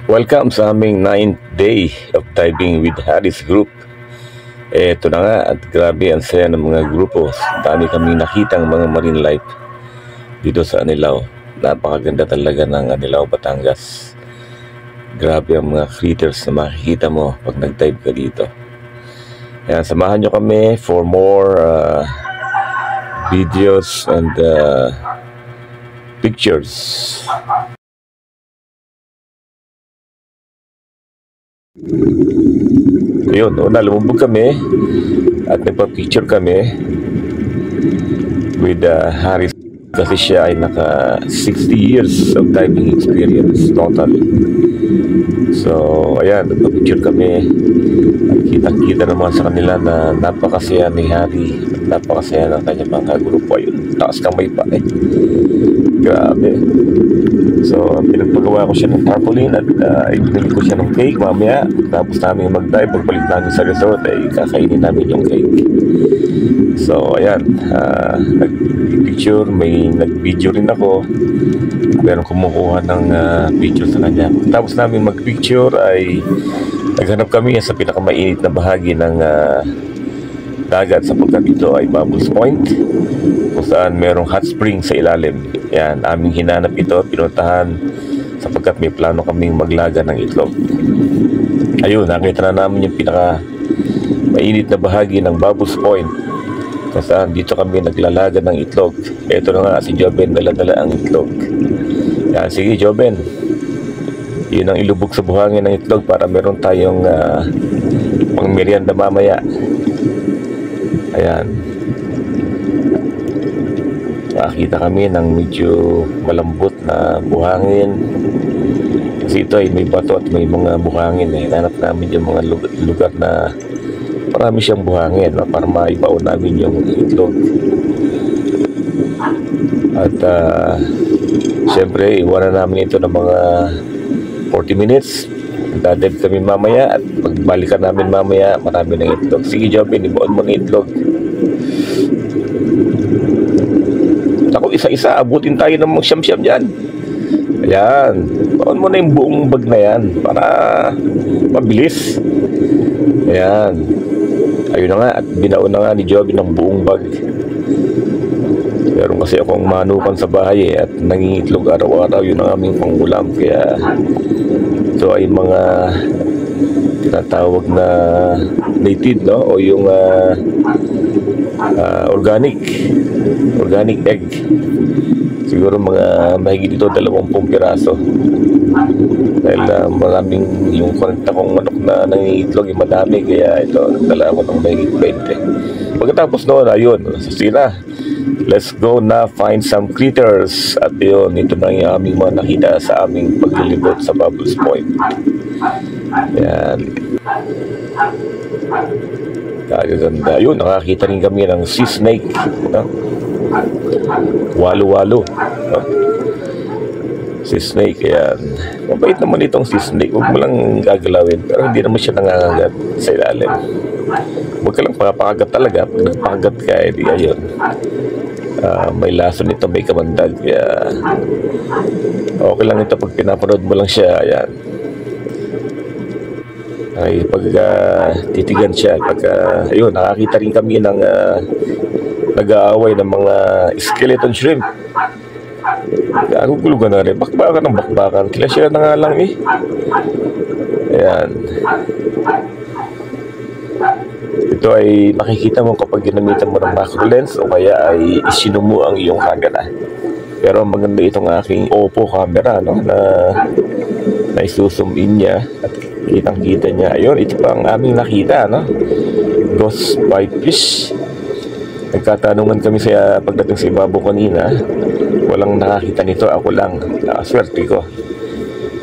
Welcome sa aming 9th day of diving with Harris Group. Ito na nga at grabe ang saya ng mga grupo. Dami kaming nakitang mga marine life dito sa Anilao. Napakaganda talaga ng Anilao, Batangas. Grabe ang mga critters na makikita mo pag nag-dive ka dito. Kaya samahan nyo kami for more videos and pictures. Yun, una lumubog kami at nagpa-picture kami with Harris kasi siya ay naka 60 years of diving experience total. So ayan, nagpa-picture kami at kitang-kita naman sa kanila na napakasaya ni Harry at napakasaya ng kanyang mga grupo. Ayun, taas kamay pa grabe. So pinagpagawa ko siya ng tarpaulin at ibinili ko siya ng cake. Mamaya tapos namin mag-dive, pagbalik namin sa resort ay kakainin namin yung cake. So ayan, nag-picture, may nag-video rin ako, pero kumukuha ng picture sa kanya. Tapos namin mag-picture ay naghanap kami sa pinakamainit na bahagi ng dagat sapagkat ito ay Bubbles Point kung saan merong hot spring sa ilalim. Yan, aming hinanap ito, pinuntahan sapagkat may plano kaming maglaga ng itlog. Ayun, nakita na namin yung pinaka mainit na bahagi ng Bubbles Point kung saan dito kami naglalaga ng itlog. Ito na nga, si Joben dala-dala ang itlog. Yan, sige Joben, yun ang ilubog sa buhangin ng itlog para meron tayong pang merienda mamaya. Ayan, nakakita kami ng medyo malambot na buhangin kasi ito ay may bato at may mga buhangin. Hanap namin yung mga lugar na marami siyang buhangin para maibaon namin yung itlog. At syempre iwanan namin ito ng mga 40 minutes. Daded kami mamaya at pagbalikan namin mamaya marami ng itlog. Sige Jobin, ibaon mo ng itlog. Ako isa-isa, abutin tayo ng mga siyam-siyam dyan. Ayan, baon mo na yung buong bag na yan para mabilis. Ayan, ayun na nga, at binaon na nga ni Jobin ng buong bag. Pero kasi akong manukan sa bahay at nangingitlog araw-araw, yun ang aming pangulam. Kaya ito ay mga tinatawag na native, no? O yung organic egg. Siguro mga mahigit ito 20 piraso. Dahil maraming yung konta kong manok na nangingitlog yung madami, kaya ito nagdala ako ng mahigit 20. Pagkatapos noon, ayun, sasira. Let's go na find some critters. At yun, ito na yung aming mga nakita sa aming paglilibot sa Bubbles Point. Yan, kagaganda. Yun, nakakita rin kami ng sea snake, no? Walo-walo, no? Sea snake. Yan, mabait naman itong sea snake. Huwag mo lang gagalawin, pero hindi naman siya nangangagat sa ilalim. Huwag ka lang papakagat talaga. Pag nagpakagat ka, edi ayun, may laso nito, may kamandag. Kaya okay lang ito pag pinapanood mo lang siya. Ayan, ay pag titigan siya, pag ayun, nakakita rin kami ng nag-aaway ng mga skeleton shrimp. Gugulugan na rin, bakbakan ng bakbakan, kila sila na nga lang Ayan, ito ay makikita mo kapag ginamitan mo ng macro lens o kaya ay isino mo ang iyong camera. Pero maganda itong aking Oppo camera, no, na isusum in niya at kitang-kita niya. Ayun, ito pa ang aming nakita, no? Ghost pipefish. Nagkatanungan kami sa pagdating sa ibabaw kanina. Walang nakakita nito, ako lang. Nakaswerte ko.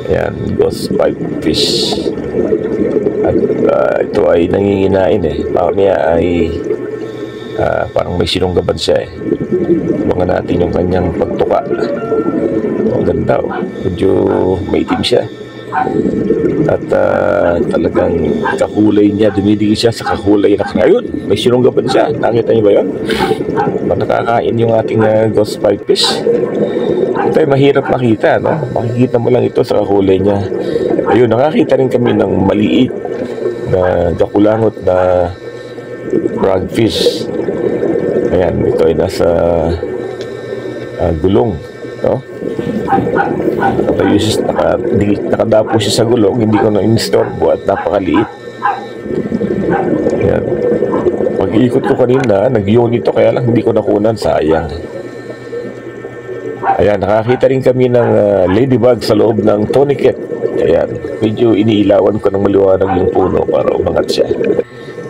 Ayan, ghost pipefish. At ito ay nanginginain mamaya ay parang may sinunggaban siya Abangan natin yung kanyang pagtuka. Ang ganda, medyo maitim siya. At talagang kakulay niya, dumidigi siya sa kakulay na ngayon. May sinunggaban siya. Nakita niyo ba yun? Nakakain yung ating ghost pipefish. Ito ay mahirap makita, no? Makikita mo lang ito sa kakulay niya. Ayun, nakakita rin kami ng maliit na gakulangot na frogfish. Ayan, ito ay nasa gulong, no? Nakadapo siya sa gulong, hindi ko na instorbo at napakaliit. Ayan. Pag-iikot ko kanina, nag-unit ito, kaya lang hindi ko nakunan, sayang. Ayan, nakakita rin kami ng ladybug sa loob ng tourniquet. Ayan, medyo iniilawan ko ng maliwanag yung puno para umangat siya.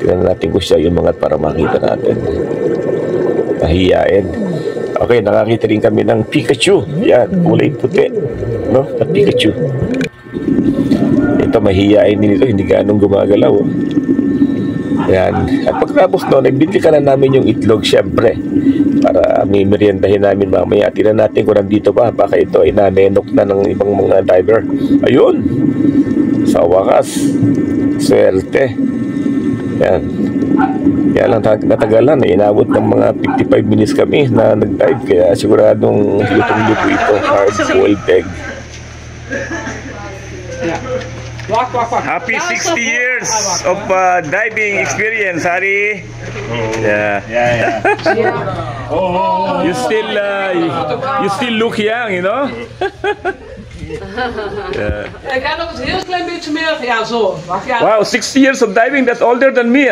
Tingnan natin kung siya yung umangat para makita natin. Nahiyain. Okay, nakakita rin kami ng Pikachu. Yan, kulay puti, no? Na Pikachu. Ito, mahihain din ito. Hindi ganong gumagalaw. Oh. Yan. At pagkatapos no, nagbili ka na namin yung itlog, syempre. Para may meriendahin namin mamaya. Tingnan natin kung nandito ba. Baka ito ay nanenok na ng ibang mga diver. Ayun! Sa wakas. Swerte. Yan. Kaya lang natagalan, inabot ng mga 55 minutes kami na nag-dive, kaya siguradong lutong-luto ito, hard-boiled egg. Happy 60 years of diving experience, Hari. Yeah. You still look young, you know? Ja. Ik ga nog eens een heel klein beetje meer. Ja, zo. Wacht, ja. Wow, 60 years of diving, that's older than me.